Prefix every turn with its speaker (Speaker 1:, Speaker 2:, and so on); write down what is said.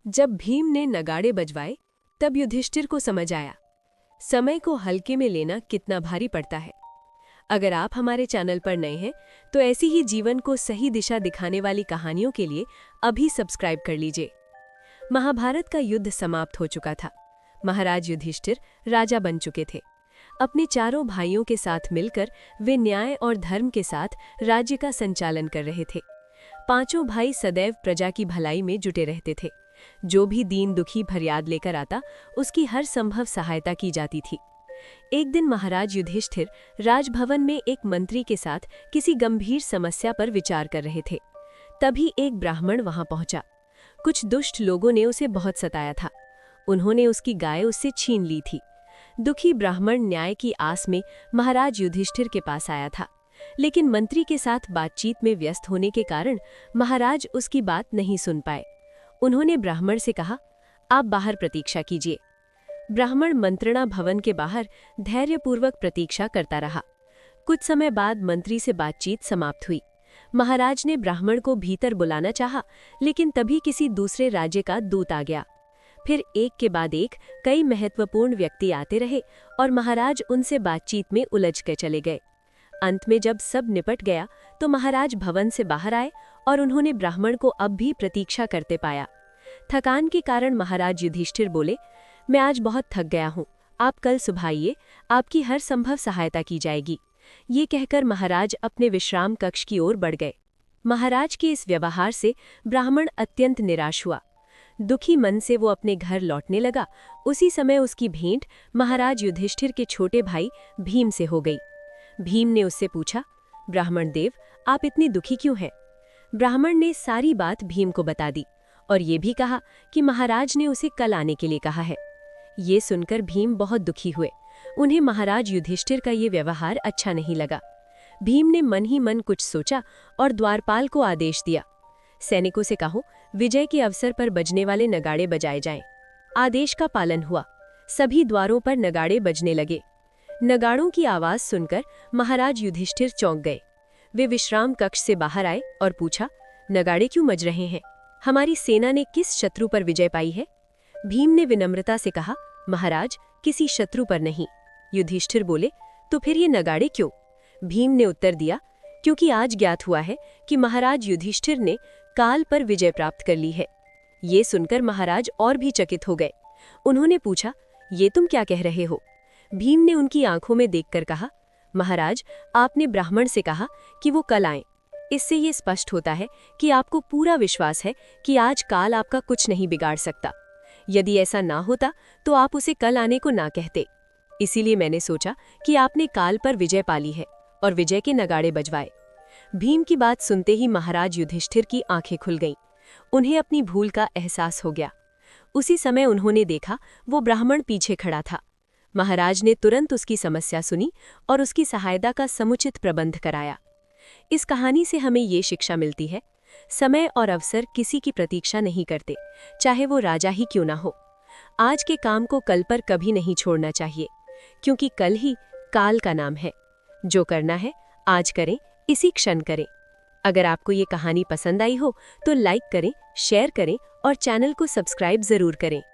Speaker 1: जब भीम ने नगाड़े बजवाए तब युधिष्ठिर को समझ आया समय को हल्के में लेना कितना भारी पड़ता है। अगर आप हमारे चैनल पर नए हैं तो ऐसी ही जीवन को सही दिशा दिखाने वाली कहानियों के लिए अभी सब्सक्राइब कर लीजिए। महाभारत का युद्ध समाप्त हो चुका था। महाराज युधिष्ठिर राजा बन चुके थे। अपने चारों भाइयों के साथ मिलकर वे न्याय और धर्म के साथ राज्य का संचालन कर रहे थे। पांचों भाई सदैव प्रजा की भलाई में जुटे रहते थे। जो भी दीन दुखी फरियाद लेकर आता उसकी हर संभव सहायता की जाती थी। एक दिन महाराज युधिष्ठिर राजभवन में एक मंत्री के साथ किसी गंभीर समस्या पर विचार कर रहे थे। तभी एक ब्राह्मण वहां पहुंचा। कुछ दुष्ट लोगों ने उसे बहुत सताया था। उन्होंने उसकी गाय उससे छीन ली थी। दुखी ब्राह्मण न्याय की आस में महाराज युधिष्ठिर के पास आया था, लेकिन मंत्री के साथ बातचीत में व्यस्त होने के कारण महाराज उसकी बात नहीं सुन पाए। उन्होंने ब्राह्मण से कहा, आप बाहर प्रतीक्षा कीजिए। ब्राह्मण मंत्रणा भवन के बाहर धैर्यपूर्वक प्रतीक्षा करता रहा। कुछ समय बाद मंत्री से बातचीत समाप्त हुई। महाराज ने ब्राह्मण को भीतर बुलाना चाहा, लेकिन तभी किसी दूसरे राज्य का दूत आ गया। फिर एक के बाद एक कई महत्वपूर्ण व्यक्ति आते रहे और महाराज उनसे बातचीत में उलझ के चले गए। अंत में जब सब निपट गया तो महाराज भवन से बाहर आए और उन्होंने ब्राह्मण को अब भी प्रतीक्षा करते पाया। थकान के कारण महाराज युधिष्ठिर बोले, मैं आज बहुत थक गया हूँ, आप कल सुबह आइए, आपकी हर संभव सहायता की जाएगी। ये कहकर महाराज अपने विश्राम कक्ष की ओर बढ़ गए। महाराज के इस व्यवहार से ब्राह्मण अत्यंत निराश हुआ। दुखी मन से वो अपने घर लौटने लगा। उसी समय उसकी भेंट महाराज युधिष्ठिर के छोटे भाई भीम से हो गई। भीम ने उससे पूछा, ब्राह्मण देव, आप इतनी दुखी क्यों हैं? ब्राह्मण ने सारी बात भीम को बता दी और ये भी कहा कि महाराज ने उसे कल आने के लिए कहा है। ये सुनकर भीम बहुत दुखी हुए। उन्हें महाराज युधिष्ठिर का ये व्यवहार अच्छा नहीं लगा। भीम ने मन ही मन कुछ सोचा और द्वारपाल को आदेश दिया, सैनिकों से कहो, विजय के अवसर पर बजने वाले नगाड़े बजाए जाएं। आदेश का पालन हुआ। सभी द्वारों पर नगाड़े बजने लगे। नगाड़ों की आवाज सुनकर महाराज युधिष्ठिर चौंक गए। वे विश्राम कक्ष से बाहर आए और पूछा, नगाड़े क्यों बज रहे हैं? हमारी सेना ने किस शत्रु पर विजय पाई है? भीम ने विनम्रता से कहा, महाराज, किसी शत्रु पर नहीं। युधिष्ठिर बोले, तो फिर ये नगाड़े क्यों? भीम ने उत्तर दिया, क्योंकि आज ज्ञात हुआ है कि महाराज युधिष्ठिर ने काल पर विजय प्राप्त कर ली है। ये सुनकर महाराज और भी चकित हो गए। उन्होंने पूछा, ये तुम क्या कह रहे हो? भीम ने उनकी आंखों में देखकर कहा, महाराज, आपने ब्राह्मण से कहा कि वो कल आएं। इससे ये स्पष्ट होता है कि आपको पूरा विश्वास है कि आज काल आपका कुछ नहीं बिगाड़ सकता। यदि ऐसा ना होता तो आप उसे कल आने को ना कहते। इसीलिए मैंने सोचा कि आपने काल पर विजय पाली है और विजय के नगाड़े बजवाए। भीम की बात सुनते ही महाराज युधिष्ठिर की आंखें खुल गईं। उन्हें अपनी भूल का एहसास हो गया। उसी समय उन्होंने देखा वो ब्राह्मण पीछे खड़ा था। महाराज ने तुरंत उसकी समस्या सुनी और उसकी सहायता का समुचित प्रबंध कराया। इस कहानी से हमें ये शिक्षा मिलती है, समय और अवसर किसी की प्रतीक्षा नहीं करते, चाहे वो राजा ही क्यों ना हो। आज के काम को कल पर कभी नहीं छोड़ना चाहिए, क्योंकि कल ही काल का नाम है। जो करना है आज करें, इसी क्षण करें। अगर आपको ये कहानी पसंद आई हो तो लाइक करें, शेयर करें और चैनल को सब्सक्राइब जरूर करें।